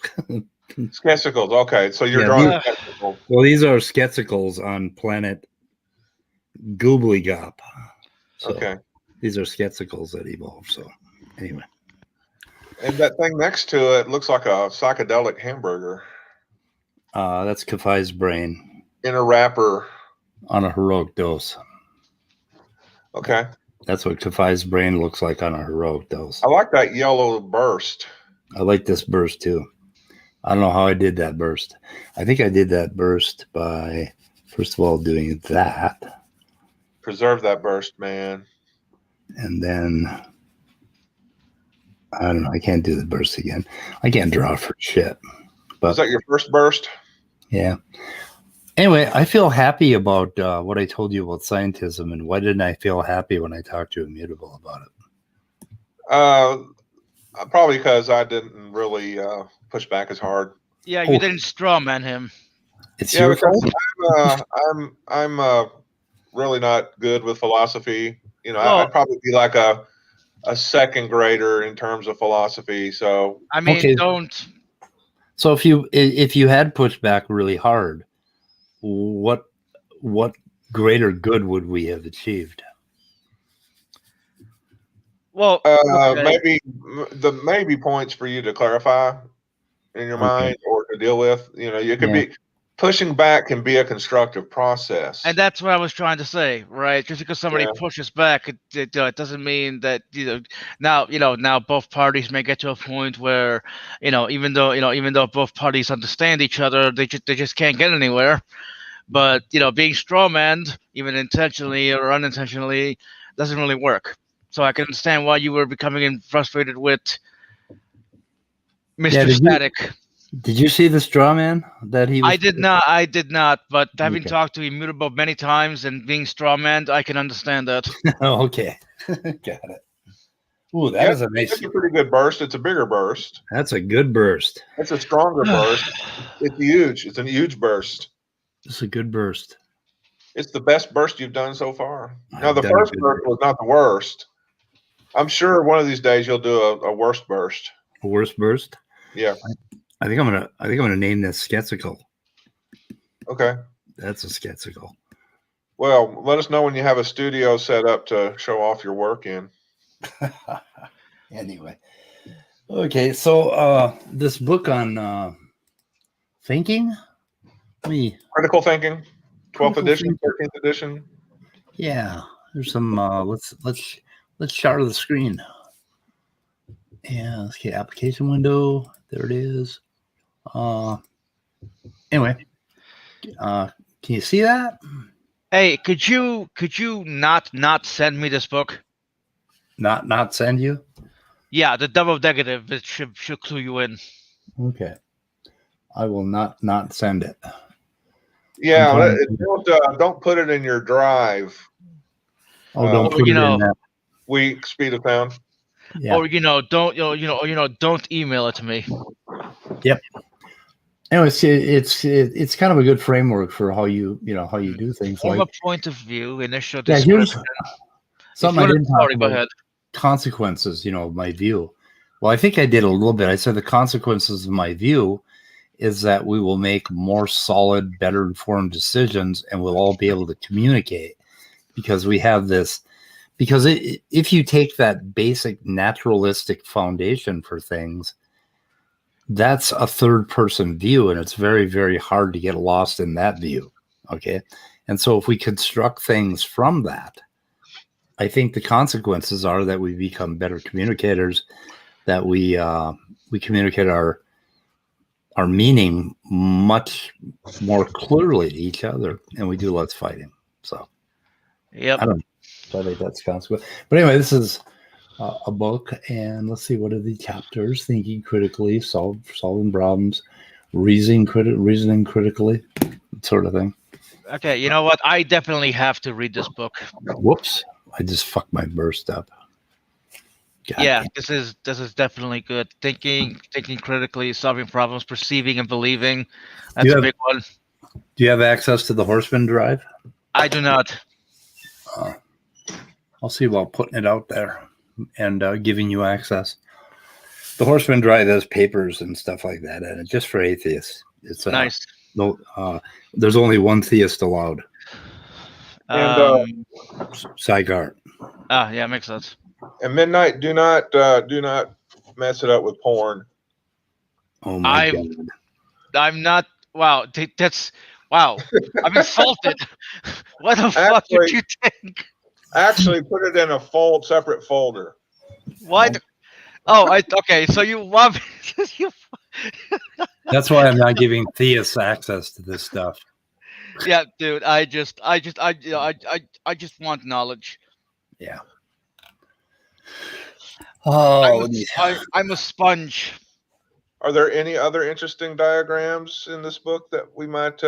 Sketsicles. Okay. So you're Yeah, drawing these- sketsicles. Well, these are Sketsicles on planet Goobly Gop. So Okay. these are Sketsicles that evolved. So anyway. And that thing next to it looks like a psychedelic hamburger That's Kafai's brain in a wrapper. on a heroic dose. Okay. That's what Kafai's brain looks like on a heroic dose. I like that yellow burst. I like this burst too. I don't know how I did that burst. I think I did that burst by, first of all, doing that. Preserve that burst, man. And then, I don't know. I can't do the burst again. I can't draw for shit. Was that your first burst? Yeah. Anyway, I feel happy about what I told you about scientism, and why didn't I feel happy when I talked to Immutable about it? Probably because I didn't really push back as hard. Yeah, you Oh. didn't straw man him. It's Yeah, your because fault. I'm really not good with philosophy. You know, Well- I'd probably be like a second grader in terms of philosophy. So I mean, Okay. don't. So if you had pushed back really hard, what greater good would we have achieved? Well, okay. maybe the maybe points for you to clarify in your Okay. mind or to deal with. You know, you could Yeah. be pushing back can be a constructive process. And that's what I was trying to say, right? Just because somebody Yeah. pushes back, it doesn't mean that now both parties may get to a point where even though both parties understand each other, they just can't get anywhere. But being strawmanned, even intentionally or unintentionally, doesn't really work. So I can understand why you were becoming frustrated with Mr. Yeah, did you- Static. Did you see the straw man that he was? I did not. But having Okay. talked to Immutable many times and being strawmanned, I can understand that. Oh, okay. Got it. Ooh, that Yeah, is a nice. It's a pretty good burst. It's a bigger burst. That's a good burst. It's a stronger burst. It's huge. It's a huge burst. It's a good burst. It's the best burst you've done so far. I've Now, the done a first good burst was not the worst. I'm sure one of these days you'll do a worst burst. Worst burst. Yeah. I think I'm gonna name this Sketsical. Okay. That's a Sketsical. Well, let us know when you have a studio set up to show off your work in. Anyway, okay. So this book on thinking. Critical thinking, 12th Critical edition, 13th edition. Yeah, there's some. Let's share the screen. Yeah. Okay. Application window. There it is. Anyway, can you see that? Hey, could you not send me this book? Not send you. Yeah, the double negative. It should clue you in. Okay. I will not send it. Yeah, Okay. don't put it in your drive. Oh, don't Well, put it in that. Weak speed of sound. Yeah. Or don't email it to me. Anyway, it's kind of a good framework for how you do things. From Like a point of view, initial yeah, here's description. something I didn't talk Sorry, go about. ahead. Consequences, my view. Well, I think I did a little bit. I said the consequences of my view is that we will make more solid, better informed decisions, and we'll all be able to communicate because we have this. Because if you take that basic naturalistic foundation for things, that's a third person view, and it's very, very hard to get lost in that view. Okay. And so if we construct things from that, I think the consequences are that we become better communicators, that we communicate our our meaning much more clearly to each other, and we do less fighting. So Yep. I don't know. So I think that's consequent. But anyway, this is a book, and let's see, what are the chapters? Thinking critically, solving problems, reasoning critically, sort of thing. Okay, you know what? I definitely have to read this book. Whoops! I just fucked my burst up. God Yeah, damn. this is definitely good. Thinking critically, solving problems, perceiving and believing. That's You a have- big one. Do you have access to the Horseman Drive? I do not. I'll see about putting it out there and giving you access. The Horseman Drive has papers and stuff like that in it, just for atheists. It's Nice. no. There's only one theist allowed. And, Saigar. Yeah, makes sense. And Midnight, do not mess it up with porn. Oh my I'm- god! I'm not. Wow, that's wow. I'm insulted. What the fuck did Actually- you think? Actually, put it in a separate folder. What? Oh, okay. So you want me? You, That's why I'm not giving theists access to this stuff. yeah, dude. I just want knowledge. Yeah. Oh, let me- I'm a sponge. Are there any other interesting diagrams in this book that we might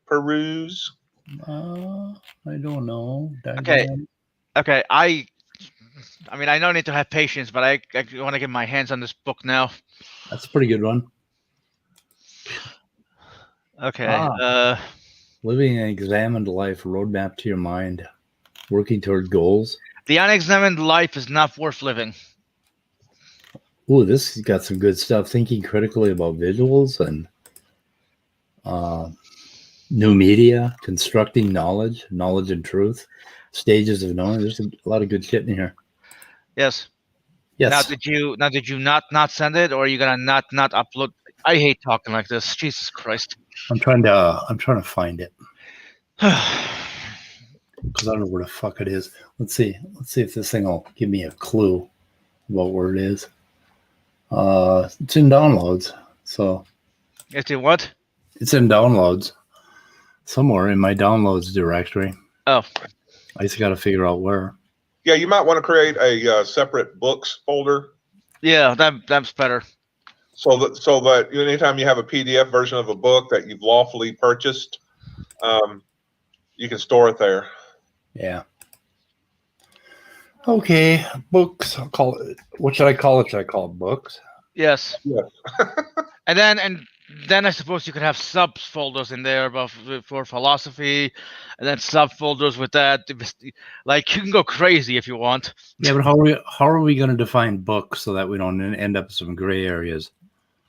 peruse? I don't know. Okay. Okay, I mean, I don't need to have patience, but I want to get my hands on this book now. That's a pretty good one. Okay. Living an examined life, roadmap to your mind, working toward goals. The unexamined life is not worth living. Ooh, this has got some good stuff. Thinking critically about visuals and new media, constructing knowledge and truth, stages of knowing. There's a lot of good shit in here. Yes. Yes. Now did you not send it, or are you gonna not upload? I hate talking like this. Jesus Christ. I'm trying to find it because I don't know where the fuck it is. Let's see if this thing will give me a clue about where it is. It's in downloads. So It's in what? it's in downloads somewhere in my downloads directory. Oh. I just got to figure out where. Yeah, you might want to create a separate books folder Yeah, that's better. so that anytime you have a PDF version of a book that you've lawfully purchased, you can store it there. Yeah. Okay, books. I'll call it. What should I call it? Should I call it books? Yes. Yes. And then I suppose you could have subfolders in there for philosophy, and then subfolders with that. Like, you can go crazy if you want. Yeah, but how are we going to define books so that we don't end up in some gray areas?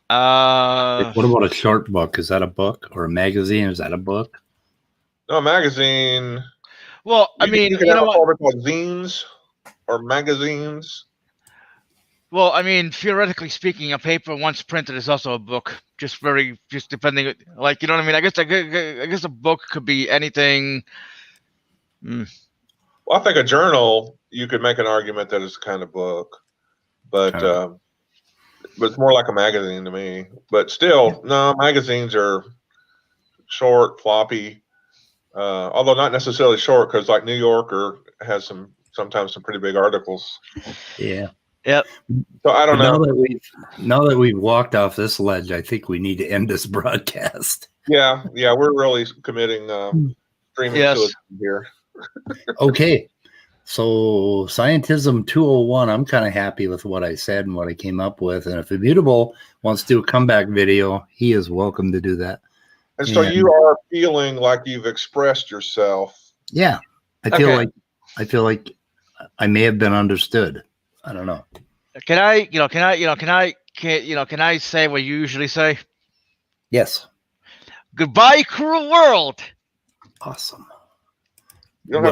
Like, what about a short book? Is that a book? Or a magazine? Is that a book? No, magazine. Well, I mean, you can you have know a what? folder called zines or magazines. Well, I mean, theoretically speaking, a paper once printed is also a book. Just depending, like, you know what I mean. I guess a book could be anything. Well, I think a journal, you could make an argument that it's a kind of book, but Okay. but it's more like a magazine to me. But still, no, magazines are short, floppy. Although not necessarily short, because like New Yorker has sometimes some pretty big articles. Yeah. Yep. So I don't know. Now that we've walked off this ledge, I think we need to end this broadcast. Yeah, we're really committing streaming Yes. suicide here. Okay. So Scientism 201, I'm kind of happy with what I said and what I came up with. And if Immutable wants to do a comeback video, he is welcome to do that. And so And- you are feeling like you've expressed yourself. Yeah. I feel like I may have been understood. I don't know. Can I say what you usually say? Yes. Goodbye, cruel world. Awesome. You don't have to